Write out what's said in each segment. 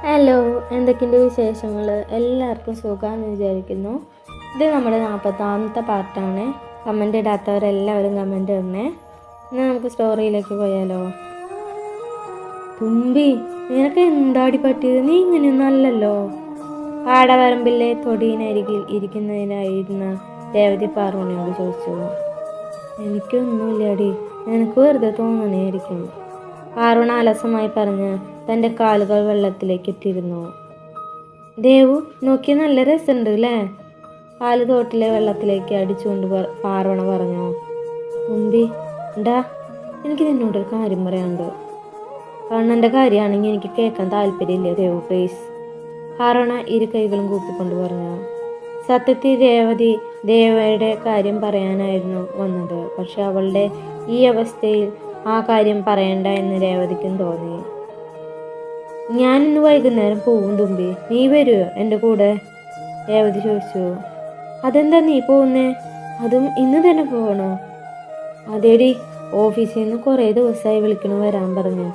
Hello, എന്തൊക്കെയുണ്ട് വിശേഷങ്ങൾ? എല്ലാവർക്കും സുഖമാണെന്ന് വിചാരിക്കുന്നു. ഇത് നമ്മുടെ 40ാമത്തെ പാർട്ടാണ്. കമൻ്റ് ഇടാത്തവരെല്ലാവരും കമൻ്റ് ഇടണേ. ഇന്ന് നമുക്ക് സ്റ്റോറിയിലേക്ക് പോയാലോ. തുമ്പി, നിനക്ക് എന്താടി പറ്റിയത്? നീ ഇങ്ങനെയൊന്നും അല്ലല്ലോ. പാടവരമ്പിലെ തൊടിയിനരികിൽ ഇരിക്കുന്നതിനായിരുന്ന രേവതി പാർവണിയോട് ചോദിച്ചു. എനിക്കൊന്നുമില്ലടി, നിനക്ക് വെറുതെ തോന്നണേയിരിക്കും, പാർവണ അലസമായി പറഞ്ഞ് തൻ്റെ കാലുകൾ വെള്ളത്തിലേക്ക് ഇട്ടിരുന്നു. ദേവു നോക്കി, നല്ല രസമുണ്ട് അല്ലേ? കാല് തോട്ടിലെ വെള്ളത്തിലേക്ക് അടിച്ചുകൊണ്ട് പാർവണ പറഞ്ഞു. തുമ്പി, ഉണ്ടാ, എനിക്ക് നിന്നോടൊരു കാര്യം പറയാനുണ്ട്. കണ്ണൻ്റെ കാര്യമാണെങ്കിൽ എനിക്ക് കേൾക്കാൻ താല്പര്യമില്ല ദേവു പ്ലീസ്, പാർവണ ഇരു കൈകളും കൂപ്പിക്കൊണ്ട് പറഞ്ഞു. സത്യത്തിൽ രേവതി ദേവയുടെ കാര്യം പറയാനായിരുന്നു വന്നത്. പക്ഷെ അവളുടെ ഈ അവസ്ഥയിൽ ആ കാര്യം പറയണ്ട എന്ന് രേവതിക്കും തോന്നി. ഞാനിന്ന് വൈകുന്നേരം പോവും തുമ്പി, നീ വരുമോ എൻ്റെ കൂടെ? രേവതി ചോദിച്ചു. അതെന്താ നീ പോകുന്നേ? അതും ഇന്ന് തന്നെ പോകണോ? അതേടി, ഓഫീസിൽ നിന്ന് കുറേ ദിവസമായി വിളിക്കണു വരാൻ പറഞ്ഞു.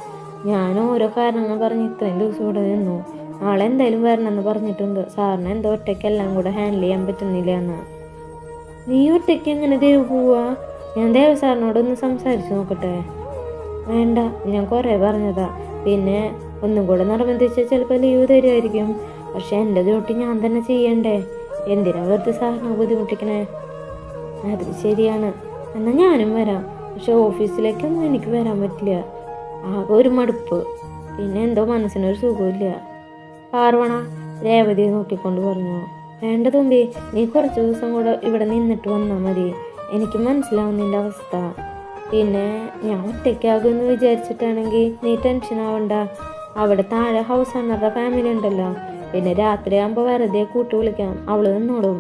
ഞാൻ ഓരോ കാരണങ്ങൾ പറഞ്ഞ് ഇത്രയും ദിവസം ഇവിടെ നിന്നു. നാളെ എന്തായാലും വരണമെന്ന് പറഞ്ഞിട്ടുണ്ട്. സാറിന് എന്തോ ഒറ്റയ്ക്കെല്ലാം കൂടെ ഹാൻഡിൽ ചെയ്യാൻ പറ്റുന്നില്ല എന്ന്. നീ ഒറ്റയ്ക്ക് എങ്ങനെ ദേവ് പോവാ? ഞാൻ ദേവ സാറിനോടൊന്ന് സംസാരിച്ച് നോക്കട്ടെ. വേണ്ട, ഞാൻ കുറേ പറഞ്ഞതാ. പിന്നെ ഒന്നും കൂടെ നിർബന്ധിച്ചാൽ ചിലപ്പോൾ ലീവ് തരുമായിരിക്കും. പക്ഷെ എൻ്റെ ഡ്യൂട്ടി ഞാൻ തന്നെ ചെയ്യണ്ടേ? എന്തിനാ വെറുതെ സാറിനെ ബുദ്ധിമുട്ടിക്കണേ? അത് ശരിയാണ്, എന്നാൽ ഞാനും വരാം. പക്ഷെ ഓഫീസിലേക്കൊന്നും എനിക്ക് വരാൻ പറ്റില്ല. ആകെ ഒരു മടുപ്പ്, പിന്നെ എന്തോ മനസ്സിനൊരു സുഖമില്ല. പാർവണ രേവതിയെ നോക്കിക്കൊണ്ട് പറഞ്ഞു. വേണ്ട തുമ്പി, നീ കുറച്ച് ദിവസം കൂടെ ഇവിടെ നിന്നിട്ട് വന്നാൽ മതി. എനിക്ക് മനസ്സിലാവും നിൻ്റെ അവസ്ഥ. പിന്നെ ഞാൻ ഒറ്റയ്ക്കാകുമെന്ന് വിചാരിച്ചിട്ടാണെങ്കിൽ നീ ടെൻഷൻ ആവണ്ട. അവിടെ താഴെ ഹൗസ് ഓണറുടെ ഫാമിലി ഉണ്ടല്ലോ. പിന്നെ രാത്രിയാകുമ്പോൾ വെറുതെ കൂട്ടു വിളിക്കാം, അവള് നിന്നോടും.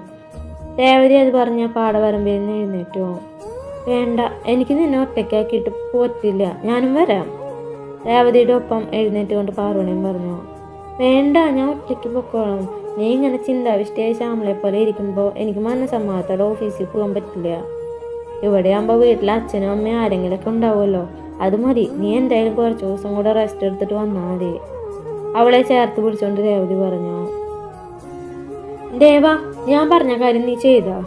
രേവതി അത് പറഞ്ഞ പാടവരമ്പിൽ നിന്ന് എഴുന്നേറ്റു. വേണ്ട, എനിക്ക് നിന്നെ ഒറ്റയ്ക്കാക്കിയിട്ട് പറ്റില്ല, ഞാനും വരാം. രേവതിയുടെ ഒപ്പം എഴുന്നേറ്റുകൊണ്ട് പാർവണിയും പറഞ്ഞു. വേണ്ട, ഞാൻ ഒറ്റയ്ക്ക് പൊക്കോളാം. നീ ഇങ്ങനെ ചിന്താവിഷ്ടയായി ശ്യാമളെ പോലെ ഇരിക്കുമ്പോൾ എനിക്ക് മനസ്സമ്മതത്തോടെ ഓഫീസിൽ പോകാൻ പറ്റില്ല. ഇവിടെ ആകുമ്പോൾ വീട്ടിൽ അച്ഛനും അമ്മയും ആരെങ്കിലൊക്കെ ഉണ്ടാവുമല്ലോ, അത് മതി. നീ എന്തായാലും കുറച്ച് ദിവസം കൂടെ റെസ്റ്റ് എടുത്തിട്ട് വന്നാൽ മതി. അവളെ ചേർത്ത് പിടിച്ചോണ്ട് രേവതി പറഞ്ഞു. ദേവ, ഞാൻ പറഞ്ഞ കാര്യം നീ ചെയ്താ?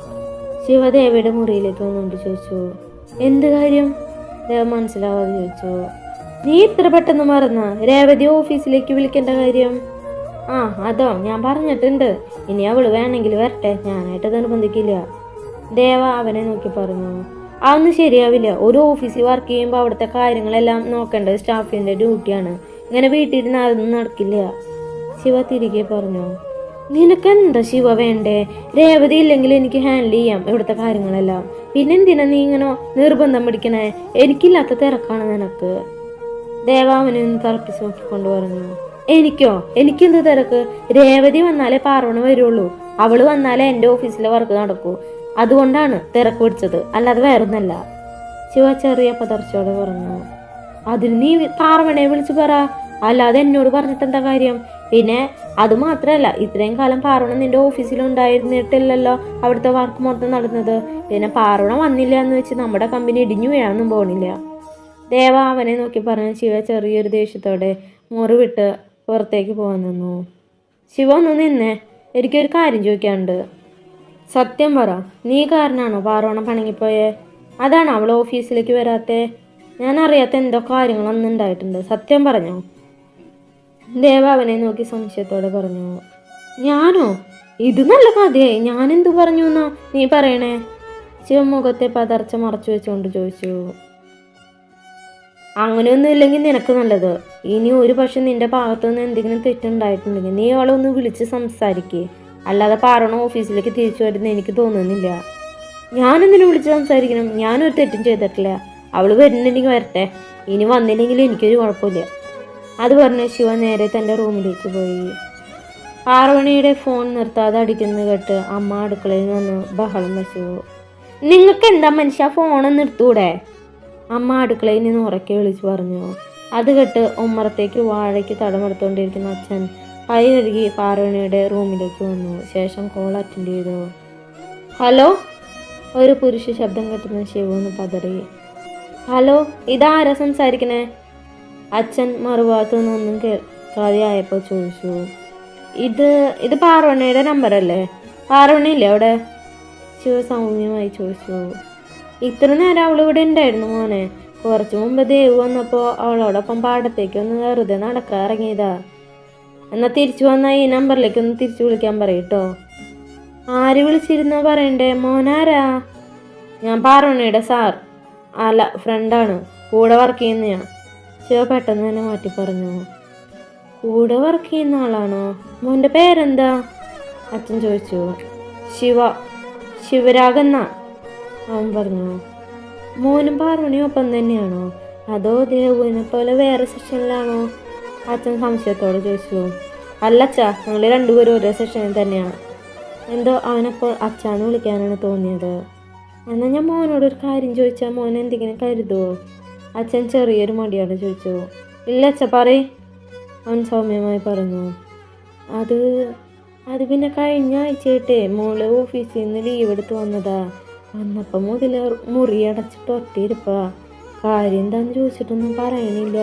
ശിവ ദേവയുടെ മുറിയിലേക്ക് വന്നുകൊണ്ട് ചോദിച്ചു. എന്ത് കാര്യം? ദേവ മനസ്സിലാവാതെ ചോദിച്ചു. നീ ഇത്ര പെട്ടെന്ന് മറന്ന രേവതി ഓഫീസിലേക്ക് വിളിക്കേണ്ട കാര്യം? ആ, അതോ, ഞാൻ പറഞ്ഞിട്ടുണ്ട്. ഇനി അവള് വേണമെങ്കിൽ വരട്ടെ, ഞാനായിട്ട് നിർബന്ധിക്കില്ല. ദേവ അവനെ നോക്കി പറഞ്ഞു. അതൊന്നും ശരിയാവില്ല. ഒരു ഓഫീസിൽ വർക്ക് ചെയ്യുമ്പോൾ അവിടുത്തെ കാര്യങ്ങളെല്ലാം നോക്കേണ്ടത് സ്റ്റാഫിൻ്റെ ഡ്യൂട്ടിയാണ്. ഇങ്ങനെ വീട്ടിലിരുന്ന് അതൊന്നും നടക്കില്ല. ശിവ തിരികെ പറഞ്ഞു. നിനക്ക് എന്താ ശിവ വേണ്ടേ? രേവതി ഇല്ലെങ്കിൽ എനിക്ക് ഹാൻഡിൽ ചെയ്യാം ഇവിടുത്തെ കാര്യങ്ങളെല്ലാം. പിന്നെന്തിനാ നീ ഇങ്ങനെ നിർബന്ധം പിടിക്കണേ? എനിക്കില്ലാത്ത തിരക്കാണ് നിനക്ക്. ദേവ അവനെ ഒന്ന് തറപ്പിച്ച് നോക്കിക്കൊണ്ട് പറഞ്ഞു. എനിക്കോ? എനിക്കെന്ത് തിരക്ക്? രേവതി വന്നാലേ പാർവണ വരുള്ളൂ. അവള് വന്നാലേ എൻ്റെ ഓഫീസിലെ വർക്ക് നടക്കൂ. അതുകൊണ്ടാണ് തിരക്ക് പിടിച്ചത്, അല്ലാതെ വേറൊന്നല്ല. ശിവ ചെറിയ പതർച്ചയോടെ പറഞ്ഞു. അതിന് നീ പാർവണയെ വിളിച്ചു പറ, അല്ലാതെ എന്നോട് പറഞ്ഞിട്ട് എന്താ കാര്യം? പിന്നെ അത് മാത്രമല്ല, ഇത്രയും കാലം പാർവണ നിന്റെ ഓഫീസിൽ ഉണ്ടായിരുന്നിട്ടില്ലല്ലോ അവിടുത്തെ വർക്ക് മൊത്തം നടന്നത്. പിന്നെ പാർവണ വന്നില്ല എന്ന് വെച്ച് നമ്മുടെ കമ്പനി ഇടിഞ്ഞു വീഴാനൊന്നും പോണില്ല. ദേവ അവനെ നോക്കി പറഞ്ഞു. ശിവ ചെറിയൊരു ദേഷ്യത്തോടെ മുറി വിട്ട് പുറത്തേക്ക് പോകാൻ നിന്നു. ശിവ ഒന്ന് നിന്നേ, എനിക്കൊരു കാര്യം ചോദിക്കാനുണ്ട്. സത്യം പറ, നീ കാരണമാണോ പാർവണ പണങ്ങിപ്പോയേ? അതാണ് അവൾ ഓഫീസിലേക്ക് വരാത്തേ? ഞാൻ അറിയാത്ത എന്തോ കാര്യങ്ങൾ അന്നുണ്ടായിട്ടുണ്ട്, സത്യം പറഞ്ഞോ? ദേവ അവനെ നോക്കി സംശയത്തോടെ പറഞ്ഞു. ഞാനോ? ഇത് നല്ല കഥയായി. ഞാനെന്തു പറഞ്ഞു എന്നാ നീ പറയണേ? ശിവമുഖത്തെ പതർച്ച മറച്ചു വെച്ചുകൊണ്ട് ചോദിച്ചു. അങ്ങനെയൊന്നും ഇല്ലെങ്കിൽ നിനക്ക് നല്ലത്. ഇനി ഒരു പക്ഷെ നിന്റെ ഭാഗത്തുനിന്ന് എന്തെങ്കിലും തെറ്റുണ്ടായിട്ടുണ്ടെങ്കിൽ നീ അവളെ ഒന്ന് വിളിച്ച് സംസാരിക്കേ, അല്ലാതെ പാർവണ ഓഫീസിലേക്ക് തിരിച്ചു വരുന്ന എനിക്ക് തോന്നുന്നില്ല. ഞാനെന്തിനും വിളിച്ച് സംസാരിക്കണം? ഞാനൊരു തെറ്റും ചെയ്തിട്ടില്ല. അവള് വരുന്നുണ്ടെങ്കിൽ വരട്ടെ, ഇനി വന്നില്ലെങ്കിൽ എനിക്കൊരു കുഴപ്പമില്ല. അത് പറഞ്ഞ് ശിവ നേരെ തൻ്റെ റൂമിലേക്ക് പോയി. പാർവണിയുടെ ഫോൺ നിർത്താതെ അടിക്കുന്നത് കേട്ട് അമ്മ അടുക്കളയിൽ വന്ന് ബഹളം വെച്ചു. നിങ്ങൾക്ക് എന്താ മനുഷ്യ, ഫോൺ നിർത്തൂടെ? അമ്മ അടുക്കളയിൽ നിന്ന് ഉറക്കെ വിളിച്ചു പറഞ്ഞു. അത് കേട്ട് ഉമ്മറത്തേക്ക് വാഴയ്ക്ക് തടമെടുത്തുകൊണ്ടിരിക്കുന്ന അച്ഛൻ കൈ കഴുകി പാർവണിയുടെ റൂമിലേക്ക് വന്നു. ശേഷം കോൾ അറ്റൻഡ് ചെയ്തു. ഹലോ? ഒരു പുരുഷ ശബ്ദം കേട്ടുന്ന ശിവന്ന് പതറി. ഹലോ, ഇതാരാ സംസാരിക്കണേ? അച്ഛൻ മറുഭാഗത്തു നിന്നൊന്നും നിൽക്കാതെ ആയപ്പോൾ ചോദിച്ചു, ഇത് പാർവണയുടെ നമ്പറല്ലേ? പാർവണയില്ലേ അവിടെ? ശിവ സൗമ്യമായി ചോദിച്ചു. ഇത്ര നേരം അവൾ ഇവിടെ ഉണ്ടായിരുന്നു മോനെ. കുറച്ചു മുമ്പ് ദേവ് വന്നപ്പോൾ അവളോടൊപ്പം പാടത്തേക്ക് ഒന്ന് വെറുതെ നടക്കാൻ ഇറങ്ങിയതാ. എന്നാൽ തിരിച്ചു വന്നാൽ ഈ നമ്പറിലേക്ക് ഒന്ന് തിരിച്ചു വിളിക്കാൻ പറയട്ടോ. ആര് വിളിച്ചിരുന്നോ പറയണ്ടേ? മോനാരാ? ഞാൻ പാർവണയുടെ സാർ അല്ല ഫ്രണ്ടാണ്, കൂടെ വർക്ക് ചെയ്യുന്നയാ. ശിവ പെട്ടെന്ന് തന്നെ മാറ്റി പറഞ്ഞു. കൂടെ വർക്ക് ചെയ്യുന്ന ആളാണോ? മോൻ്റെ പേരെന്താ? അച്ഛൻ ചോദിച്ചു. ശിവരാഗെന്ന അവൻ പറഞ്ഞു. മോനും പാർവണിയും ഒപ്പം തന്നെയാണോ, അതോ ദേവുവിനെ പോലെ വേറെ സെക്ഷനിലാണോ? അച്ഛൻ സംശയത്തോടെ ചോദിച്ചു. അല്ലച്ചാ, ഞങ്ങൾ രണ്ടുപേരും ഒരേ സെക്ഷനിൽ തന്നെയാണ്. എന്തോ അവനപ്പോൾ അച്ഛാന്ന് വിളിക്കാനാണ് തോന്നിയത്. എന്നാൽ ഞാൻ മോനോടൊരു കാര്യം ചോദിച്ചാൽ മോൻ എന്തെങ്കിലും കരുതുമോ? അച്ഛൻ ചെറിയൊരു മടിയോടെ ചോദിച്ചു. ഇല്ല അച്ഛ, പറയ്, അവൻ സൗമ്യമായി പറഞ്ഞു. അത് പിന്നെ കഴിഞ്ഞ ആഴ്ചയായിട്ടേ മോള് ഓഫീസിൽ നിന്ന് ലീവ് എടുത്ത് വന്നതാ. വന്നപ്പോൾ മുതൽ മുറി അടച്ചിട്ട് ഒറ്റയിരുപ്പാ. കാര്യം എന്താന്ന് ചോദിച്ചിട്ടൊന്നും പറയണില്ല.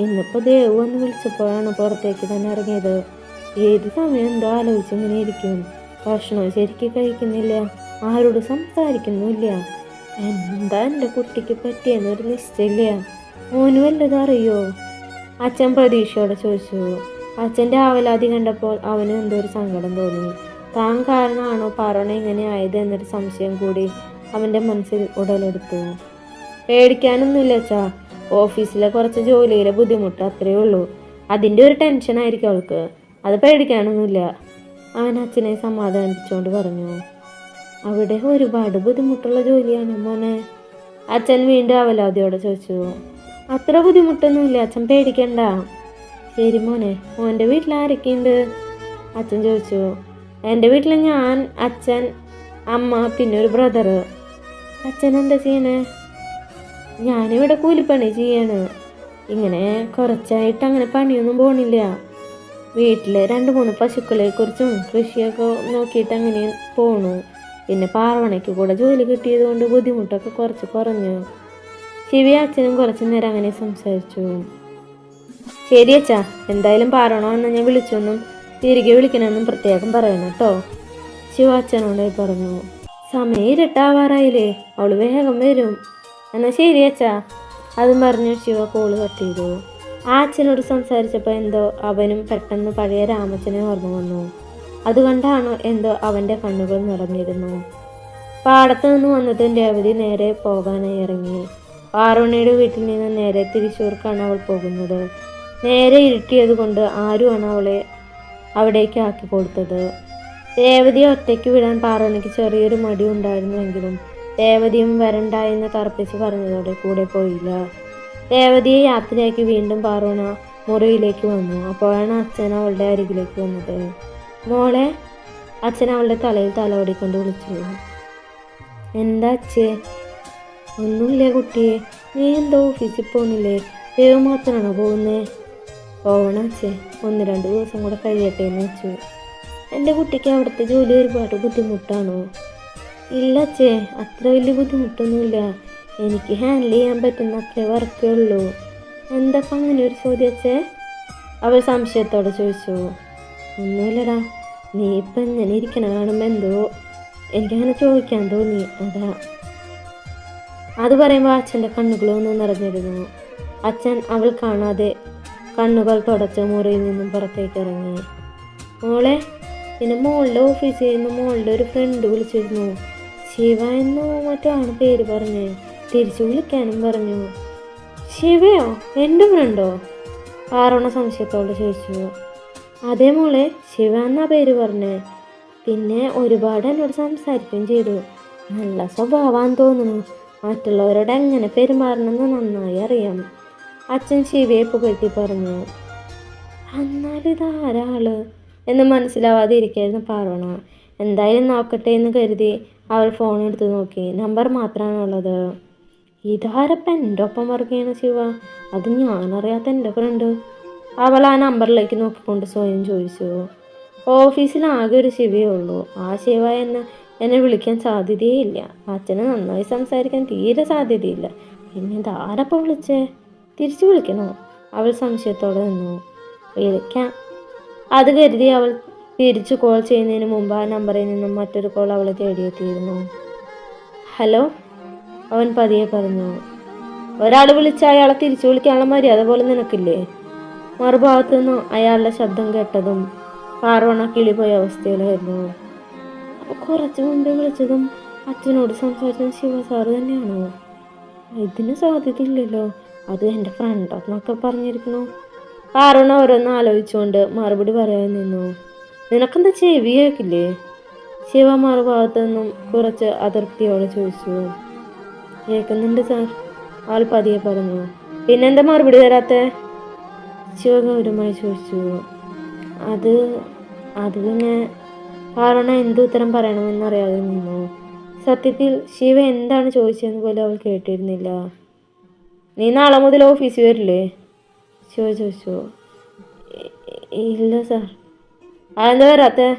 ഇന്നിപ്പോൾ ദേവ് വന്ന് വിളിച്ചപ്പോഴാണ് പുറത്തേക്ക് തന്നെ ഇറങ്ങിയത്. ഏത് സമയം എന്തോ ആലോചിച്ചിങ്ങനെ ഇരിക്കും. ഭക്ഷണവും ശരിക്കും കഴിക്കുന്നില്ല, ആരോട് സംസാരിക്കുന്നില്ല. എന്താ എൻ്റെ കുട്ടിക്ക് പറ്റിയെന്നൊരു നിശ്ചയില്ല. മോന് വല്ലതും അറിയോ? അച്ഛൻ പ്രതീക്ഷയോടെ ചോദിച്ചു. അച്ഛൻ്റെ ആവലാതി കണ്ടപ്പോൾ അവന് എന്തോ ഒരു സങ്കടം തോന്നി. താൻ കാരണമാണോ പാർവണ ഇങ്ങനെ ആയത് എന്നൊരു സംശയം കൂടി അവൻ്റെ മനസ്സിൽ ഉടലെടുത്തു. പേടിക്കാനൊന്നുമില്ല അച്ഛാ, ഓഫീസിലെ കുറച്ച് ജോലിയിലെ ബുദ്ധിമുട്ട് അത്രയേ ഉള്ളൂ. അതിൻ്റെ ഒരു ടെൻഷനായിരിക്കും അവൾക്ക്, അത് പേടിക്കാനൊന്നുമില്ല, അവൻ അച്ഛനെ സമാധാനിപ്പിച്ചുകൊണ്ട് പറഞ്ഞു. അവിടെ ഒരുപാട് ബുദ്ധിമുട്ടുള്ള ജോലിയാണ് മോനെ? അച്ഛൻ വീണ്ടും അവലാതിയോടെ ചോദിച്ചു. അത്ര ബുദ്ധിമുട്ടൊന്നുമില്ല അച്ഛൻ, പേടിക്കണ്ട. ശരി മോനെ, മോൻ്റെ വീട്ടിൽ ആരൊക്കെയുണ്ട്? അച്ഛൻ ചോദിച്ചു. എൻ്റെ വീട്ടിൽ ഞാൻ, അച്ഛൻ, അമ്മ, പിന്നെ ഒരു ബ്രദറ്. അച്ഛൻ എന്താ ചെയ്യണേ? ഞാനിവിടെ കൂലിപ്പണി ചെയ്യാണ്. ഇങ്ങനെ കുറച്ചായിട്ട് അങ്ങനെ പണിയൊന്നും പോണില്ല. വീട്ടിൽ 2-3 പശുക്കളെക്കുറിച്ചും കൃഷിയൊക്കെ നോക്കിയിട്ട് അങ്ങനെ പോണു. പിന്നെ പാർവണയ്ക്ക് കൂടെ ജോലി കിട്ടിയത് കൊണ്ട് ബുദ്ധിമുട്ടൊക്കെ കുറച്ച് കുറഞ്ഞു. ശിവി അച്ഛനും കുറച്ചു നേരം അങ്ങനെ സംസാരിച്ചു. ശരി അച്ഛാ, എന്തായാലും പാർവണ വന്ന് ഞാൻ വിളിച്ചൊന്നും തിരികെ വിളിക്കണമെന്നും പ്രത്യേകം പറയണം കേട്ടോ, ശിവ അച്ഛനോടായി പറഞ്ഞു. സമയം ഇരുട്ടാവാറായില്ലേ, അവള് വേഗം വരും. എന്നാൽ ശരി അച്ഛാ, അതും പറഞ്ഞ് ശിവ കോള് കട്ട് ചെയ്തു. ആ അച്ഛനോട് സംസാരിച്ചപ്പോൾ എന്തോ അവനും പെട്ടെന്ന് പഴയ രാമച്ചനെ ഓർമ്മ വന്നു. അതുകൊണ്ടാണോ എന്തോ അവൻ്റെ കണ്ണുകൾ നിറഞ്ഞിരുന്നു. പാടത്തു നിന്ന് വന്നതും രേവതി നേരെ പോകാനായി ഇറങ്ങി. പാർവണിയുടെ വീട്ടിൽ നിന്ന് നേരെ തൃശ്ശൂർക്കാണ് അവൾ പോകുന്നത്. നേരെ ഇരുട്ടിയത് കൊണ്ട് ആരുമാണ് അവളെ അവിടേക്ക് ആക്കി കൊടുത്തത്. രേവതിയെ ഒറ്റയ്ക്ക് വിടാൻ പാർവണിക്ക് ചെറിയൊരു മടി ഉണ്ടായിരുന്നുവെങ്കിലും രേവതിയും വരണ്ട എന്ന് തറപ്പിച്ച് പറഞ്ഞതോടെ കൂടെ പോയില്ല. രേവതിയെ യാത്രയാക്കി വീണ്ടും പാർവണ മുറിയിലേക്ക് വന്നു. അപ്പോഴാണ് അച്ഛൻ അവളുടെ അരികിലേക്ക് വന്നത്. മോളെ, അച്ഛൻ അവളുടെ തലയിൽ തലോടിക്കൊണ്ട് വിളിച്ചു. എന്താ അച്ഛേ? ഒന്നുമില്ലേ കുട്ടിയെ, നീ എന്തോ ഓഫീസിൽ പോകുന്നില്ലേ? ദേവ് മാത്രമാണോ പോകുന്നേ? പോകണം അച്ഛേ, 1-2 ദിവസം കൂടെ കഴിയട്ടെ എന്ന് വെച്ചു. എൻ്റെ കുട്ടിക്ക് അവിടുത്തെ ജോലി ഒരുപാട് ബുദ്ധിമുട്ടാണോ? ഇല്ല അച്ഛേ, അത്ര വലിയ ബുദ്ധിമുട്ടൊന്നുമില്ല. എനിക്ക് ഹാൻഡിൽ ചെയ്യാൻ പറ്റുന്ന അത്രേ വർക്കേ ഉള്ളൂ. എന്താ അങ്ങനെ ഒരു ചോദ്യം അച്ഛേ? അവൾ സംശയത്തോടെ ചോദിച്ചു. ഒന്നുമില്ലടാ, നീ ഇപ്പം ഇങ്ങനെ ഇരിക്കണ കാണുമ്പോൾ എന്തോ എനിക്കങ്ങനെ ചോദിക്കാൻ തോന്നി, അതാ. അത് പറയുമ്പോൾ അച്ഛൻ്റെ കണ്ണുകളൊന്നും നിറഞ്ഞിരുന്നു. അച്ഛൻ അവൾ കാണാതെ കണ്ണുകൾ തുടച്ച് മുറിയിൽ നിന്നും പുറത്തേക്ക് ഇറങ്ങി. മോളെ, പിന്നെ മോളുടെ ഓഫീസിൽ നിന്ന് മോളുടെ ഒരു ഫ്രണ്ട് വിളിച്ചിരുന്നു. ശിവ എന്നോ മറ്റോ ആണ് പേര് പറഞ്ഞേ. തിരിച്ചു വിളിക്കാനും പറഞ്ഞു. ശിവയോ? എൻ്റെ ഫ്രണ്ടോ? പാർവണ സംശയത്തോടെ ചോദിച്ചു. അതേ മോളെ, ശിവ എന്നാ പേര് പറഞ്ഞേ. പിന്നെ ഒരുപാട് എന്നോട് സംസാരിക്കുകയും ചെയ്തു. നല്ല സ്വഭാവമാണെന്ന് തോന്നുന്നു. മറ്റുള്ളവരോട് എങ്ങനെ പെരുമാറണമെന്ന് നന്നായി അറിയാം. അച്ഛൻ ശിവയെ പുകഴ്ത്തി പറഞ്ഞു. എന്നാലിതാരാള് എന്ന് മനസ്സിലാവാതെ ഇരിക്കായിരുന്നു പാർവണ. എന്തായാലും നോക്കട്ടെ എന്ന് കരുതി അവൾ ഫോൺ എടുത്ത് നോക്കി. നമ്പർ മാത്രമാണുള്ളത്. ഇതാരപ്പം എൻ്റെ ഒപ്പം വർക്ക് ചെയ്യണ ശിവ? അത് ഞാനറിയാത്ത എൻ്റെ ഫ്രണ്ട്. അവൾ ആ നമ്പറിലേക്ക് നോക്കിക്കൊണ്ട് സ്വയം ചോദിച്ചു. ഓഫീസിൽ ആകെ ഒരു ശിവയേ ഉള്ളൂ. ആ ശിവ എന്നെ വിളിക്കാൻ സാധ്യതയേയില്ല. അച്ഛന് നന്നായി സംസാരിക്കാൻ തീരെ സാധ്യതയില്ല. പിന്നെ ഇതാരപ്പം വിളിച്ചേ? തിരിച്ചു വിളിക്കണോ? അവൾ സംശയത്തോടെ നിന്നു. വിളിക്കാം. അത് കരുതി അവൾ തിരിച്ചു കോൾ ചെയ്യുന്നതിന് മുമ്പ് ആ നമ്പറിൽ നിന്നും മറ്റൊരു കോൾ അവളെ തേടിയെത്തിയിരുന്നു. ഹലോ, അവൻ പതിയെ പറഞ്ഞു. ഒരാൾ വിളിച്ച അയാളെ തിരിച്ചു വിളിക്കാനുള്ള മര്യാദ പോലെ നിനക്കില്ലേ? മറുഭാഗത്തു നിന്നും അയാളുടെ ശബ്ദം കേട്ടതും പാർവണ കിളിപോയ അവസ്ഥയിലായിരുന്നു. അപ്പോൾ കുറച്ച് മുമ്പേ വിളിച്ചതും അച്ഛനോട് സംസാരിച്ച ശിവ സാറ് തന്നെയാണോ? ഇതിന് സാധ്യതയില്ലല്ലോ, അത് എൻ്റെ ഫ്രണ്ടെന്നൊക്കെ പറഞ്ഞിരിക്കണു. പാർവണ ഓരോന്ന് ആലോചിച്ചുകൊണ്ട് മറുപടി പറയാൻ നിന്നു. നിനക്കെന്താ ചെവി കേൾക്കില്ലേ? ശിവ മറുഭാഗത്തു നിന്നും കുറച്ച് അതൃപ്തിയോടെ ചോദിച്ചു. കേൾക്കുന്നുണ്ട് സാർ, ആൾ പതിയെ പറഞ്ഞു. പിന്നെന്താ മറുപടി തരാത്തെ? ശിവ ഗൗരവമായി ചോദിച്ചു. അത് അത് പിന്നെ പാർവണ എന്ത് ഉത്തരം പറയണമെന്നറിയാതെ നിന്നു. സത്യത്തിൽ ശിവ എന്താണ് ചോദിച്ചതെന്ന് പോലും അവൾ കേട്ടിരുന്നില്ല. നീ നാളെ മുതൽ ഓഫീസിൽ വരില്ലേ? ശിവ ചോദിച്ചു. ഇല്ല സാർ. അതെന്താ വരാത്തെ?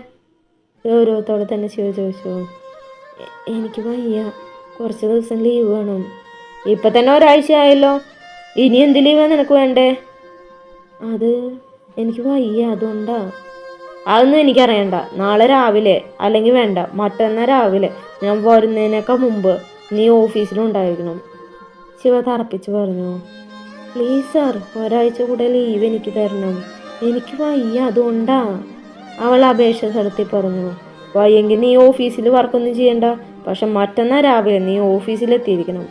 ഗൗരവത്തോടെ തന്നെ ശിവ ചോദിച്ചു. എനിക്ക് വയ്യ, കുറച്ച് ദിവസം ലീവ് വേണം. ഇപ്പം തന്നെ ഒരാഴ്ച ആയല്ലോ, ഇനി എന്ത് ലീവാണ് നിനക്ക് വേണ്ടേ? അത് എനിക്ക് വയ്യ, അതുകൊണ്ടാ. അതൊന്നും എനിക്കറിയണ്ട. നാളെ രാവിലെ, അല്ലെങ്കിൽ വേണ്ട മറ്റന്നാൾ രാവിലെ ഞാൻ വരുന്നതിനേക്കാൾ മുമ്പ് നീ ഓഫീസിലുണ്ടായിരിക്കണം, ശിവ തറപ്പിച്ച് പറഞ്ഞു. പ്ലീസ് സാർ, ഒരാഴ്ച കൂടെ ലീവ് എനിക്ക് തരണം. എനിക്ക് വയ്യ, അതുകൊണ്ടാ, അവൾ അപേക്ഷ നടത്തി പറഞ്ഞു. വയ്യെങ്കിൽ നീ ഓഫീസിൽ വർക്കൊന്നും ചെയ്യണ്ട, പക്ഷെ മറ്റന്നാൾ രാവിലെ നീ ഓഫീസിലെത്തിയിരിക്കണം.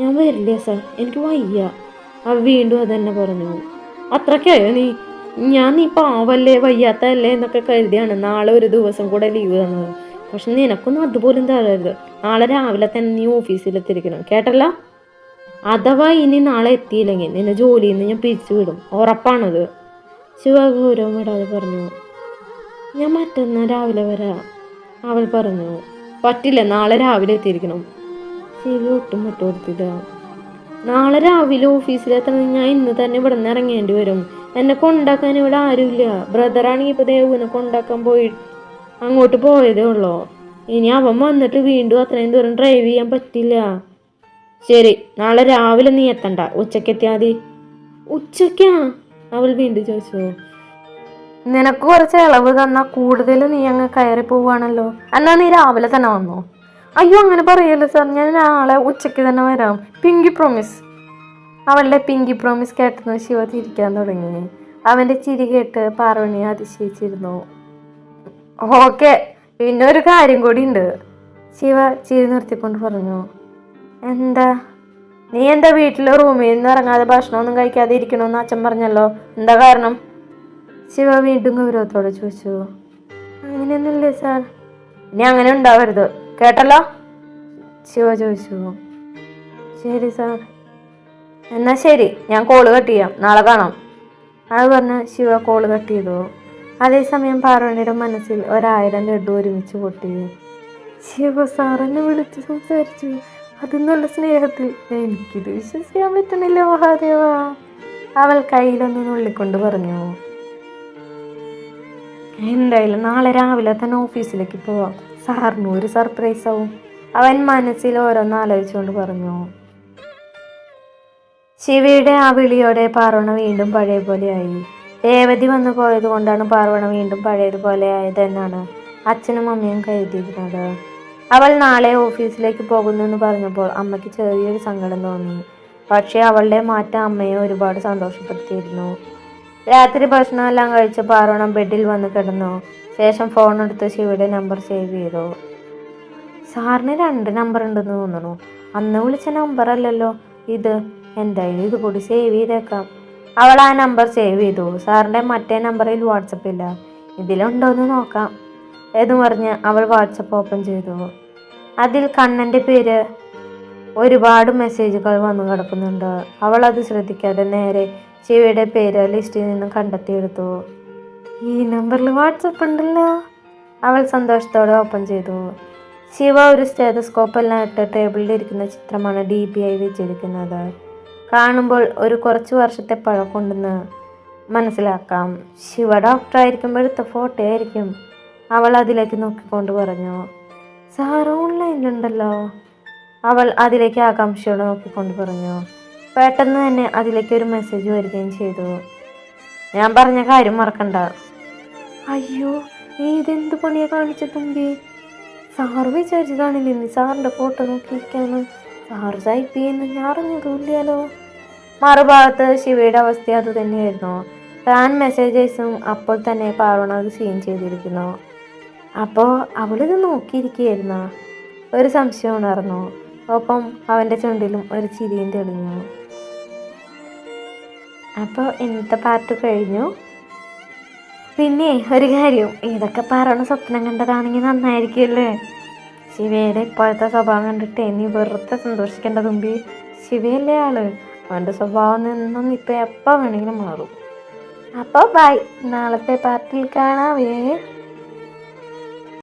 ഞാൻ വരില്ല സാർ, എനിക്ക് വയ്യ, അവൾ വീണ്ടും അതന്നെ പറഞ്ഞു. അത്രയ്ക്കായോ നീ പാവല്ലേ, വയ്യാത്തല്ലേ എന്നൊക്കെ കരുതിയാണ് നാളെ ഒരു ദിവസം കൂടെ ലീവ് തന്നത്. പക്ഷെ നിനക്കൊന്നും അതുപോലും തരരുത്. നാളെ രാവിലെ തന്നെ നീ ഓഫീസിലെത്തിയിരിക്കണം, കേട്ടല്ലോ? അഥവാ ഇനി നാളെ എത്തിയില്ലെങ്കിൽ നിന്നെ ജോലിയിൽ നിന്ന് ഞാൻ പിരിച്ചു വിടും, ഉറപ്പാണത്, ശിവ ഗൗരവം വിടാതെ പറഞ്ഞു. ഞാൻ മറ്റന്നാൾ രാവിലെ വരാം, അവൾ പറഞ്ഞു. പറ്റില്ല, നാളെ രാവിലെ എത്തിയിരിക്കണം. ശിവ ഒട്ടും വിട്ടുകൊടുത്തില്ല. നാളെ രാവിലെ ഓഫീസിലെത്തണം. ഞാൻ ഇന്ന് തന്നെ ഇവിടെ നിന്ന് ഇറങ്ങേണ്ടി വരും. എന്നെ കൊണ്ടാക്കാൻ ഇവിടെ ആരുമില്ല. ബ്രദറാണെങ്കിൽ ഇപ്പോൾ ദേവുവിനെ കൊണ്ടാക്കാൻ അങ്ങോട്ട് പോയതേ ഉള്ളൂ. ഇനി അവൻ വന്നിട്ട് വീണ്ടും അത്രയും ദൂരം ഡ്രൈവ് ചെയ്യാൻ പറ്റില്ല. ശരി, നാളെ രാവിലെ നീ എത്തണ്ട, ഉച്ചയ്ക്ക് എത്തിയാൽ മതി. ഉച്ചയ്ക്കാ? അവൾ വീണ്ടും ചോദിച്ചു. നിനക്ക് കുറച്ച് ഇളവ് തന്നാൽ കൂടുതൽ നീ അങ്ങ് കയറി പോവുകയാണല്ലോ. എന്നാ നീ രാവിലെ തന്നെ വന്നോ? അയ്യോ, അങ്ങനെ പറയല്ലോ സാർ, ഞാൻ നാളെ ഉച്ചയ്ക്ക് തന്നെ വരാം, പിങ്കി പ്രോമിസ്. അവളുടെ പിങ്കി പ്രോമിസ് കേട്ടെന്ന് ശിവ ചിരിക്കാൻ തുടങ്ങി. അവൻ്റെ ചിരി കേട്ട് പാർവണി അതിശയിച്ചിരുന്നു. ഓക്കെ, പിന്നെ ഒരു കാര്യം കൂടി ഉണ്ട്, ശിവ ചിരി നിർത്തിക്കൊണ്ട് പറഞ്ഞു. എന്താ? നീ എന്താ വീട്ടിലെ റൂമിൽ നിന്ന് ഇറങ്ങാതെ ഭക്ഷണമൊന്നും കഴിക്കാതെ ഇരിക്കണമെന്ന് അച്ഛൻ പറഞ്ഞല്ലോ, എന്താ കാരണം? ശിവ വീണ്ടും ഗൗരവത്തോടെ ചോദിച്ചു. അങ്ങനെയൊന്നുമില്ലേ സാർ. ഇനി അങ്ങനെ ഉണ്ടാവരുത്, കേട്ടല്ലോ, ശിവ ചോദിച്ചു. ശരി സാർ. എന്നാ ശരി, ഞാൻ കോള് കട്ട് ചെയ്യാം, നാളെ കാണാം, അത് പറഞ്ഞ് ശിവ കോള് കട്ട് ചെയ്തു. അതേസമയം പാർവണിയുടെ മനസ്സിൽ 1000 ലഡു ഒരുമിച്ച് പൊട്ടി. ശിവ സാറിനെ വിളിച്ച് സംസാരിച്ചു, അത് നല്ല സ്നേഹത്തിൽ. എനിക്കിത് വിശ്വസിക്കാൻ പറ്റണില്ല മഹാദേവ, അവൾ കയ്യിലൊന്ന് നുള്ളിക്കൊണ്ട് പറഞ്ഞു. എന്തായാലും നാളെ രാവിലെ തന്നെ ഓഫീസിലേക്ക് പോവാം, സാറിന് ഒരു സർപ്രൈസ് ആവും, അവൻ മനസ്സിൽ ഓരോന്ന് ആലോചിച്ചുകൊണ്ട് പറഞ്ഞു. ശിവയുടെ ആ വിളിയോടെ പാർവണ വീണ്ടും പഴയ പോലെയായി. രേവതി വന്നു പോയത് കൊണ്ടാണ് പാർവണ വീണ്ടും പഴയതുപോലെ ആയതെന്നാണ് അച്ഛനും അമ്മയും കരുതിയിരുന്നത്. അവൾ നാളെ ഓഫീസിലേക്ക് പോകുന്നെന്ന് പറഞ്ഞപ്പോൾ അമ്മയ്ക്ക് ചെറിയൊരു സങ്കടം തോന്നി. പക്ഷേ അവളുടെ മാറ്റം അമ്മയെ ഒരുപാട് സന്തോഷപ്പെടുത്തിയിരുന്നു. രാത്രി ഭക്ഷണമെല്ലാം കഴിച്ച് പാർവണ ബെഡിൽ വന്ന് കിടന്നു. ശേഷം ഫോൺ എടുത്ത് ശിവയുടെ നമ്പർ സേവ് ചെയ്തു. സാറിന് 2 നമ്പർ ഉണ്ടെന്ന് തോന്നുന്നു, അന്ന് വിളിച്ച നമ്പർ അല്ലല്ലോ ഇത്. എന്തായാലും ഇത് കൂടി സേവ് ചെയ്തേക്കാം. അവൾ ആ നമ്പർ സേവ് ചെയ്തു. സാറിൻ്റെ മറ്റേ നമ്പറിൽ വാട്സപ്പ് ഇല്ല, ഇതിലുണ്ടോയെന്ന് നോക്കാം എന്ന് പറഞ്ഞ് അവൾ വാട്സപ്പ് ഓപ്പൺ ചെയ്തു. അതിൽ കണ്ണൻ്റെ പേര് ഒരുപാട് മെസ്സേജുകൾ വന്നു കിടക്കുന്നുണ്ട്. അവൾ അത് ശ്രദ്ധിക്കാതെ നേരെ ശിവയുടെ പേര് ലിസ്റ്റിൽ നിന്നും കണ്ടെത്തിയെടുത്തു. ഈ നമ്പറിൽ വാട്സപ്പ് ഉണ്ടല്ലോ, അവൾ സന്തോഷത്തോടെ ഓപ്പൺ ചെയ്തു. ശിവ ഒരു സ്റ്റെതസ്കോപ്പ് എല്ലാം ഇട്ട് ടേബിളിലിരിക്കുന്ന ചിത്രമാണ് DP ആയി വെച്ചിരിക്കുന്നത്. കാണുമ്പോൾ ഒരു കുറച്ച് വർഷത്തെ പഴക്കമുണ്ടെന്ന് മനസ്സിലാക്കാം. ശിവ ഡോക്ടറായിരിക്കുമ്പോൾ എടുത്ത ഫോട്ടോ ആയിരിക്കും, അവൾ അതിലേക്ക് നോക്കിക്കൊണ്ട് പറഞ്ഞു. സാർ ഓൺലൈനിലുണ്ടല്ലോ, അവൾ അതിലേക്ക് ആകാംക്ഷയോടെ നോക്കിക്കൊണ്ട് പറഞ്ഞു. പെട്ടെന്ന് തന്നെ അതിലേക്ക് ഒരു മെസ്സേജ് വരികയും ചെയ്തു. ഞാൻ പറഞ്ഞ കാര്യം മറക്കണ്ട. അയ്യോ, നീ ഇതെന്ത് പണിയാ കാണിച്ച തുമ്പി? സാറ് വിചാരിച്ചതാണില്ലേ നീ സാറിൻ്റെ ഫോട്ടോ നോക്കിയിരിക്കാന്ന്? സാറ് ടൈപ്പ് ചെയ്യുന്ന ഞാൻ അറിഞ്ഞതുമില്ലല്ലോ. മറുഭാഗത്ത് ശിവയുടെ അവസ്ഥ അത് തന്നെയായിരുന്നു. താൻ മെസ്സേജസും അപ്പോൾ തന്നെ പാർവണ അത് സീൻ ചെയ്തിരിക്കുന്നു. അപ്പോൾ അവളിത് നോക്കിയിരിക്കുകയായിരുന്നു. ഒരു സംശയം ഉണർന്നു. ഒപ്പം അവൻ്റെ ചുണ്ടിലും ഒരു ചിരിയും തെളിഞ്ഞു. അപ്പോൾ ഇന്നത്തെ പാർട്ട് കഴിഞ്ഞു. പിന്നെ ഒരു കാര്യം, ഇതൊക്കെ പറയണ സ്വപ്നം കണ്ടതാണെങ്കിൽ നന്നായിരിക്കുമല്ലേ? ശിവയുടെ ഇപ്പോഴത്തെ സ്വഭാവം കണ്ടിട്ട് നീ വെറുതെ സന്തോഷിക്കേണ്ട തുമ്പി. ശിവയല്ലേ ആള്, അവൻ്റെ സ്വഭാവം നിന്നും ഇപ്പം എപ്പോൾ വേണമെങ്കിലും മാറും. അപ്പോൾ ബൈ, നാളത്തെ പാർട്ടിൽ കാണാവേ.